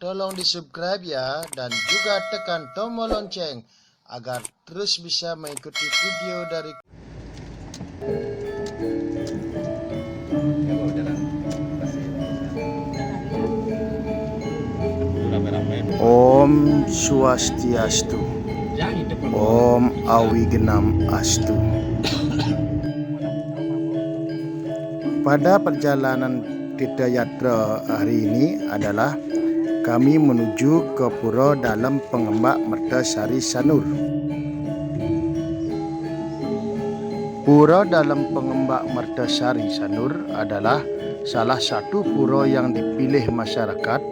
Tolong di-subscribe ya, dan juga tekan tombol lonceng agar terus bisa mengikuti video dari Om Swastiastu, Om Awigenam Astu. Pada perjalanan Tirtayatra hari ini adalah kami menuju ke Pura Dalem Pengembak Mertasari Sanur. Pura Dalem Pengembak Mertasari Sanur adalah salah satu pura yang dipilih masyarakat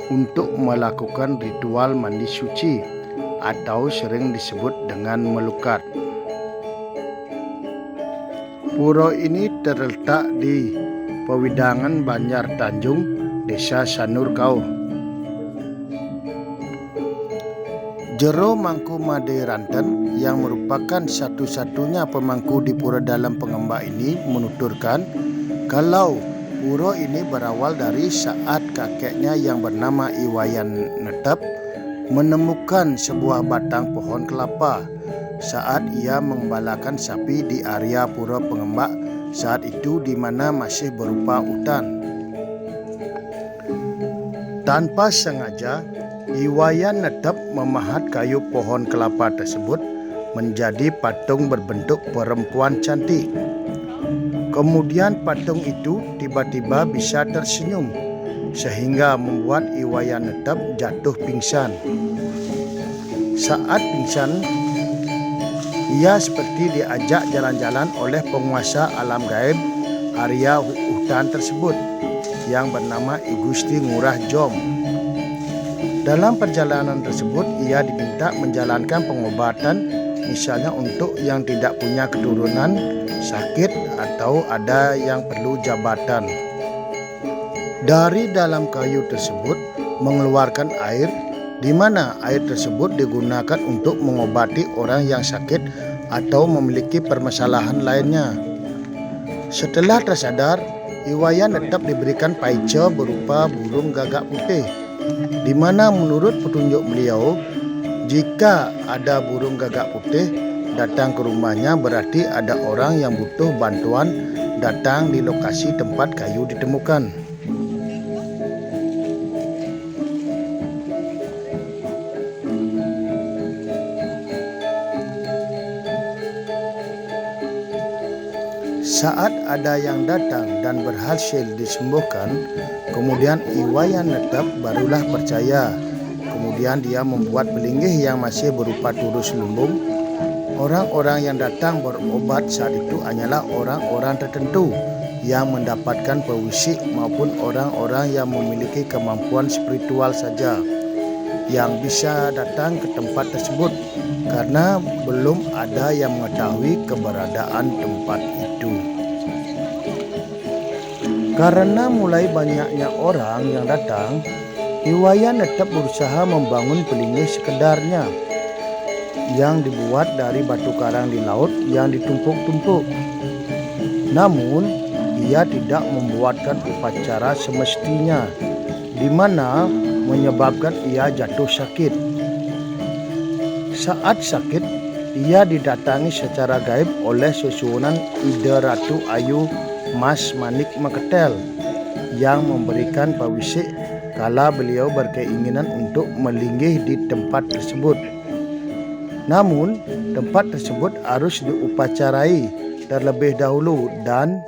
untuk melakukan ritual mandi suci atau sering disebut dengan melukat. Pura ini terletak di Pewidangan Banjar Tanjung, Desa Sanur Kau. Jero Mangku Made Ranten yang merupakan satu-satunya pemangku di Pura Dalem Pengembak ini menuturkan kalau pura ini berawal dari saat kakeknya yang bernama Iwayan Netep menemukan sebuah batang pohon kelapa saat ia mengembalakan sapi di area Pura Pengembak saat itu, di mana masih berupa hutan. Tanpa sengaja, Iwayan Netep memahat kayu pohon kelapa tersebut menjadi patung berbentuk perempuan cantik. Kemudian patung itu tiba-tiba bisa tersenyum sehingga membuat Iwayan Netep jatuh pingsan. Saat pingsan, ia seperti diajak jalan-jalan oleh penguasa alam gaib area hutan tersebut yang bernama I Gusti Ngurah Jom. Dalam perjalanan tersebut, ia diminta menjalankan pengobatan, misalnya untuk yang tidak punya keturunan, sakit, atau ada yang perlu jabatan. Dari dalam kayu tersebut mengeluarkan air, di mana air tersebut digunakan untuk mengobati orang yang sakit atau memiliki permasalahan lainnya. Setelah tersadar, Iwayan Netep diberikan paica berupa burung gagak putih, di mana menurut petunjuk beliau, jika ada burung gagak putih datang ke rumahnya berarti ada orang yang butuh bantuan datang di lokasi tempat kayu ditemukan. Saat ada yang datang dan berhasil disembuhkan, kemudian Iwayan Netep barulah percaya. Kemudian dia membuat pelinggih yang masih berupa turu selubung. Orang-orang yang datang berobat saat itu hanyalah orang-orang tertentu yang mendapatkan pewisik maupun orang-orang yang memiliki kemampuan spiritual saja yang bisa datang ke tempat tersebut, karena belum ada yang mengetahui keberadaan tempat itu. Karena mulai banyaknya orang yang datang, Iwayan Netep berusaha membangun pelinggih sekedarnya yang dibuat dari batu karang di laut yang ditumpuk-tumpuk. Namun, ia tidak membuatkan upacara semestinya, di mana menyebabkan ia jatuh sakit. Saat sakit, ia didatangi secara gaib oleh susunan Ida Ratu Ayu Mas Manik Meketel yang memberikan pawisik kala beliau berkeinginan untuk melinggih di tempat tersebut. Namun, tempat tersebut harus diupacarai terlebih dahulu dan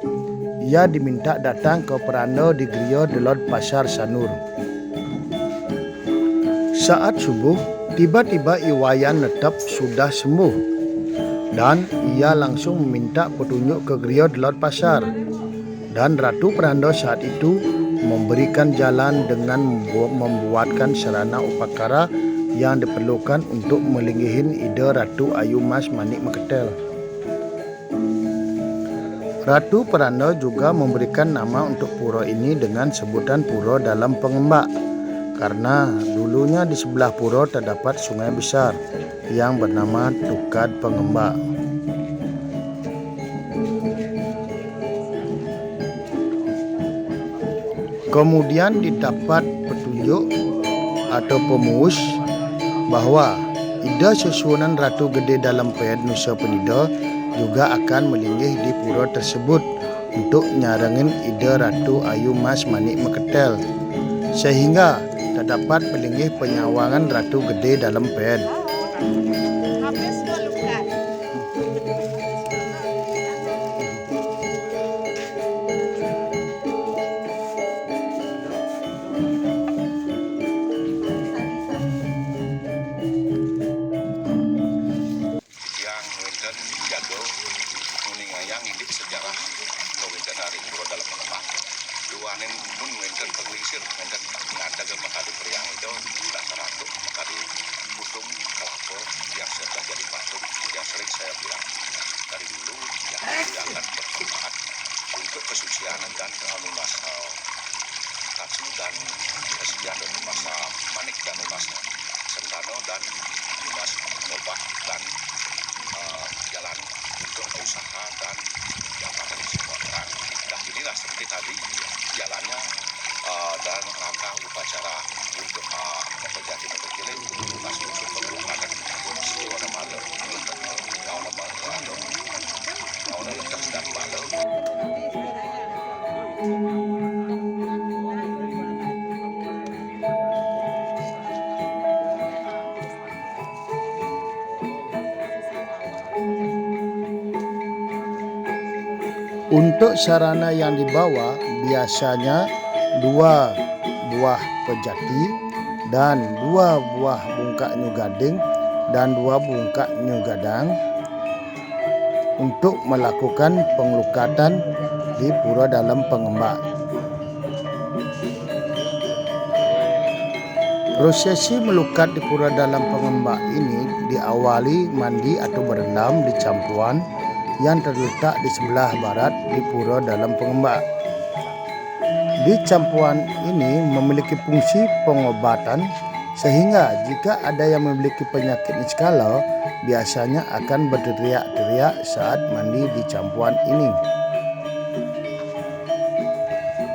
ia diminta datang ke Peranda di Griya Delod Pasar Sanur. Saat subuh, tiba-tiba Iwayan Netep sudah sembuh dan ia langsung meminta petunjuk ke griot di laut pasar. Dan Ratu Perando saat itu memberikan jalan dengan membuatkan sarana upakara yang diperlukan untuk melinggihin ide Ratu Ayu Mas Manik Meketel. Ratu Perando juga memberikan nama untuk pura ini dengan sebutan Pura Dalam Pengembak, karena dulunya di sebelah pura terdapat sungai besar yang bernama Tukad Pengembak. Kemudian didapat petunjuk atau pemuus bahwa ide susunan Ratu Gede Dalam Ped Nusa Penida juga akan melinggih di pura tersebut untuk nyarengin ide Ratu Ayu Mas Manik Meketel, sehingga terdapat melinggih penyawangan Ratu Gede Dalam Ped. Sejarah kewinten hari Pura Dalam Pengembak duanen mun wenten pengelisir wenten ngadaga makadi priang itu dasar ratu makadi kusum kelapa yang sudah jadi patung yang sering saya bilang dari dulu yang jangan bermanfaat untuk kesucian dan lunas Katsu dan kesucian dan lunas Manik dan lunas Sentano dan lunas obat dan jalan untuk usaha dan jabatan semua orang. Nah inilah seperti tadi jalannya dan rangka upacara untuk memperjati memperkili masuk unsur pembukaan sebuah malam tahun lekas dan malam. Untuk sarana yang dibawa biasanya 2 buah pejati dan 2 buah bungkak nyu gading dan 2 bungkak nyu gadang untuk melakukan pengelukatan di Pura Dalam Pengembak. Prosesi melukat di Pura Dalam Pengembak ini diawali mandi atau berendam di campuan yang terletak di sebelah barat di Pura Dalam Pengembak. Di campuan ini memiliki fungsi pengobatan, sehingga jika ada yang memiliki penyakit niskala biasanya akan berteriak-teriak saat mandi di campuan ini.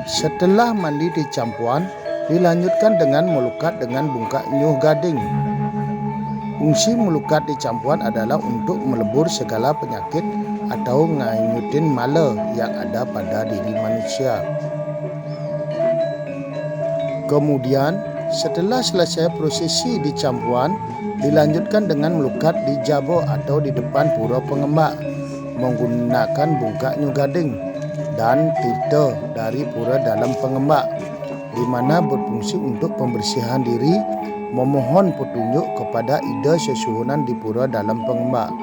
Setelah mandi di campuan, dilanjutkan dengan melukat dengan bungkak nyuh gading. Fungsi melukat di campuan adalah untuk melebur segala penyakit atau nganyutin mala yang ada pada diri manusia. Kemudian setelah selesai prosesi di campuan, dilanjutkan dengan melukat di jabo atau di depan Pura Pengembak menggunakan bungkak nyu gading dan tita dari Pura Dalam Pengembak, di mana berfungsi untuk pembersihan diri, memohon petunjuk kepada ide sesuhunan di Pura Dalam Pengembak.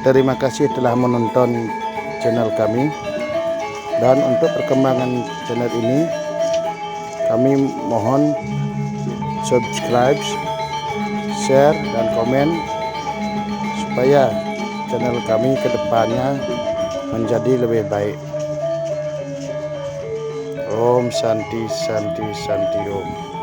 Terima kasih telah menonton channel kami. Dan untuk perkembangan channel ini, kami mohon subscribe, share, dan komen supaya channel kami ke depannya menjadi lebih baik. Om Santi Santi Santi Om.